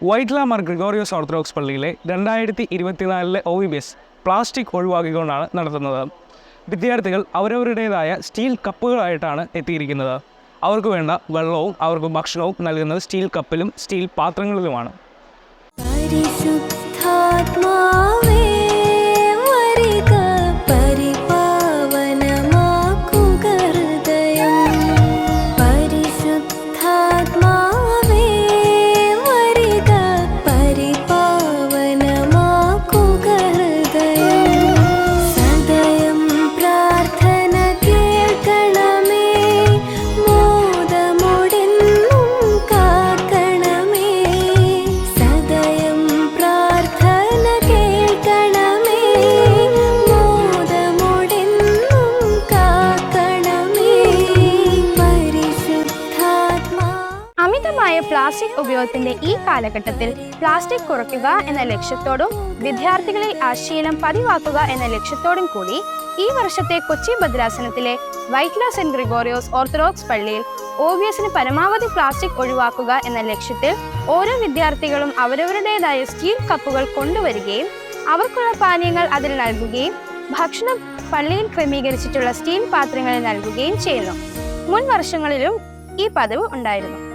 Vyttila Mar Gregorios orthodox പള്ളിയിലെ 2024 OVBS plastic ഒഴിവാക്കിക്കൊണ്ടാണ് നടത്തുന്നത്. വിദ്യാർത്ഥികൾ അവരവരുടേതായ സ്റ്റീൽ കപ്പുകളായിട്ടാണ് എത്തിയിരിക്കുന്നത്. അവർക്ക് വേണ്ട വെള്ളവും അവർക്ക് ഭക്ഷണവും നൽകുന്നത് സ്റ്റീൽ കപ്പിലും സ്റ്റീൽ പാത്രങ്ങളിലുമാണ്. പ്ലാസ്റ്റിക് ഉപയോഗത്തിന്റെ ഈ കാലഘട്ടത്തിൽ പ്ലാസ്റ്റിക് കുറയ്ക്കുക എന്ന ലക്ഷ്യത്തോടും വിദ്യാർത്ഥികളെ ആ ശീലം പതിവാക്കുക എന്ന ലക്ഷ്യത്തോടും കൂടി ഈ വർഷത്തെ Kochi ഭദ്രാസനത്തിലെ Vyttila saint Gregorios orthodox പള്ളിയിൽ OVSന് പരമാവധി പ്ലാസ്റ്റിക് ഒഴിവാക്കുക എന്ന ലക്ഷ്യത്തിൽ ഓരോ വിദ്യാർത്ഥികളും അവരവരുടേതായ സ്റ്റീൽ കപ്പുകൾ കൊണ്ടുവരികയും അവർക്കുള്ള പാനീയങ്ങൾ അതിൽ നൽകുകയും ഭക്ഷണം പള്ളിയിൽ ക്രമീകരിച്ചിട്ടുള്ള സ്റ്റീൽ പാത്രങ്ങളിൽ നൽകുകയും ചെയ്യുന്നു. മുൻ വർഷങ്ങളിലും ഈ പതിവ് ഉണ്ടായിരുന്നു.